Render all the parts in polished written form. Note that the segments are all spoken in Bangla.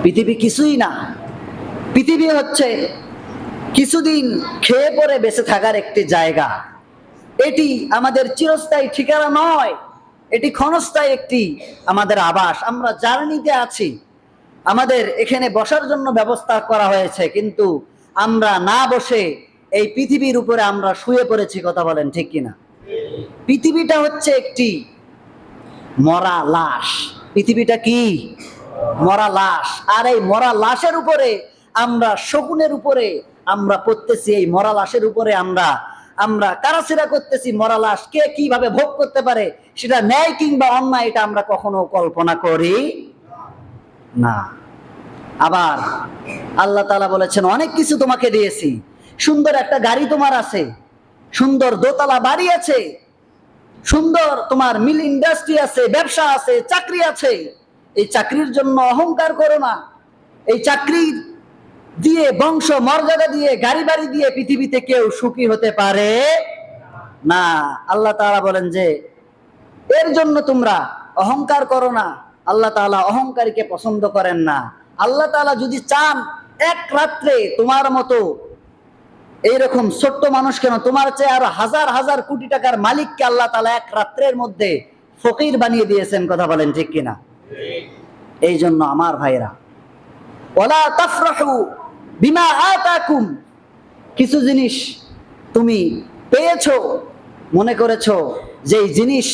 পৃথিবী কিছুই না। পৃথিবী হচ্ছে কিছুদিন খেয়ে পরে বেঁচে থাকার একটি জায়গা। এটি আমাদের চিরস্থায়ী ঠিকানা নয়, এটি ক্ষণস্থায়ী একটি আমাদের আবাস। আমরা জার্নিতে আছি, আমাদের এখানে বসার জন্য ব্যবস্থা করা হয়েছে, কিন্তু আমরা না বসে এই পৃথিবীর উপরে আমরা শুয়ে পড়েছি। কথা বলেন ঠিক কিনা? পৃথিবীটা হচ্ছে একটি মরা লাশ। পৃথিবীটা কি? মরা লাশ। আর এই মরা লাশের উপরে আমরা, শকুনের উপরে আমরা পড়তেছি, এই মরা লাশের উপরে আমরা কারাছিরা করতেছি। মরা লাশ কে কিভাবে ভোগ করতে পারে, সেটা ন্যায় কিংবা অন্যায়, এটা আমরা কখনো কল্পনা করি না। আবার আল্লাহ তাআলা বলেছেন, অনেক কিছু তোমাকে দিয়েছি। সুন্দর একটা গাড়ি তোমার আছে, সুন্দর দোতলা বাড়ি আছে, সুন্দর তোমার মিল ইন্ডাস্ট্রি আছে, ব্যবসা আছে, চাকরি আছে। এই চাকরির জন্য অহংকার করো না। এই চাকরি দিয়ে, বংশ মর্যাদা দিয়ে, গাড়ি বাড়ি দিয়ে পৃথিবীতে কেউ সুখী হতে পারে না। আল্লাহ তাআলা বলেন যে এর জন্য তোমরা অহংকার করো না। আল্লাহ তাআলা অহংকারীকে পছন্দ করেন না। আল্লাহ তাআলা যদি চান, এক রাত্রে তোমার মতো এইরকম ছোট্ট মানুষ কেন, তোমার চেয়ে আরো হাজার হাজার কোটি টাকার মালিককে আল্লাহ তাআলা এক রাত্রের মধ্যে ফকির বানিয়ে দিয়েছেন। কথা বলেন ঠিক কিনা? এই জন্য আমার ভাইরা, ওয়ালা তাফরাহু বিমা আতাকুম, কিছু জিনিস তুমি পেয়েছো, মনে করেছো যে এই জিনিস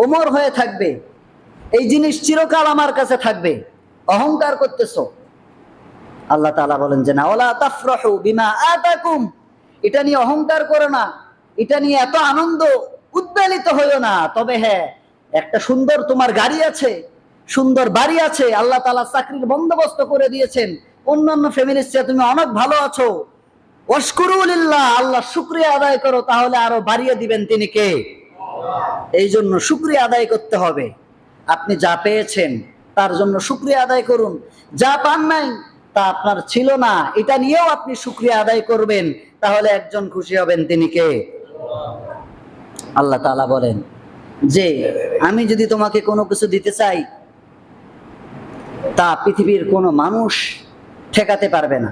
অমর হয়ে থাকবে, এই জিনিস চিরকাল আমার কাছে থাকবে, অহংকার করতেছো। আল্লাহ তাআলা বলেন যে না, ওয়ালা তাফরাহু বিমা আতাকুম, এটা নিয়ে অহংকার করো না, এটা নিয়ে এত আনন্দ উদ্বেলিত হইও না। তবে হ্যাঁ, একটা সুন্দর তোমার গাড়ি আছে, সুন্দর বাড়ি আছে, আল্লাহ তাআলা চাকরির বন্দোবস্ত করে দিয়েছেন, অন্যান্য ফ্যামিলির চেয়ে তুমি অনেক ভালো আছো। ওয়াশকুরু লিল্লাহ, আল্লাহ শুকরিয়া আদায় করো, তাহলে আরো বাড়িয়ে দিবেন তিনি কে? এই জন্য শুকরিয়া আদায় করতে হবে। আপনি যা পেয়েছেন তার জন্য শুকরিয়া আদায় করুন। যা পান নাই তা আপনার ছিল না, এটা নিয়েও আপনি শুকরিয়া আদায় করবেন, তাহলে একজন খুশি হবেন, তিনি কে? আল্লাহ তাআলা বলেন যে আমি যদি তোমাকে কোনো কিছু দিতে চাই, তা পৃথিবীর কোনো মানুষ ঠেকাতে পারবে না।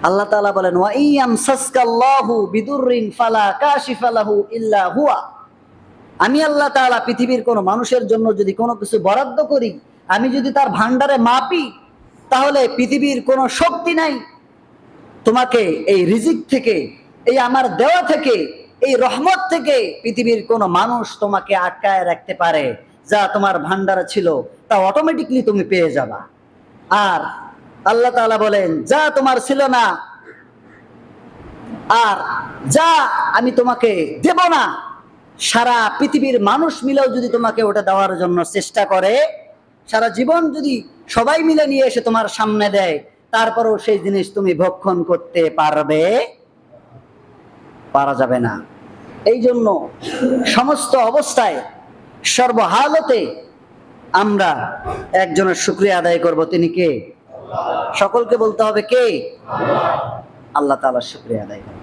আল্লাহ তাআলা বলেন, ওয়া ইয়ামসাসকাল্লাহু বিদুররিন ফালা কাশিফা লাহু ইল্লা হুয়া, আমি আল্লাহ তাআলা পৃথিবীর কোনো মানুষের জন্য যদি কোনো কিছু বরাদ্দ করি, আমি যদি তার ভান্ডারে মাপি, তাহলে পৃথিবীর কোনো শক্তি নাই তোমাকে এই রিজিক থেকে, এই আমার দেওয়া থেকে, এই রহমত থেকে পৃথিবীর কোনো মানুষ তোমাকে আটকায় রাখতে পারে। যা তোমার ভান্ডারে ছিল তা অটোমেটিকলি তুমি পেয়ে যাবা। আর আল্লাহ তাআলা বলেন, যা তোমার ছিল না আর যা আমি তোমাকে দেব না, সারা পৃথিবীর মানুষ মিলেও যদি তোমাকে ওটা দেওয়ার জন্য চেষ্টা করে, সারা জীবন যদি সবাই মিলে নিয়ে এসে তোমার সামনে দেয়, তারপরেও সেই জিনিস তুমি ভক্ষণ করতে পারা যাবে না। এই জন্য সমস্ত অবস্থায়, সর্বহালতে আমরা একজনের শুকরিয়া আদায় করব, তিনি কে? সকলকে বলতে হবে কে? আল্লাহ তাআলার শুকরিয়া আদায় করব।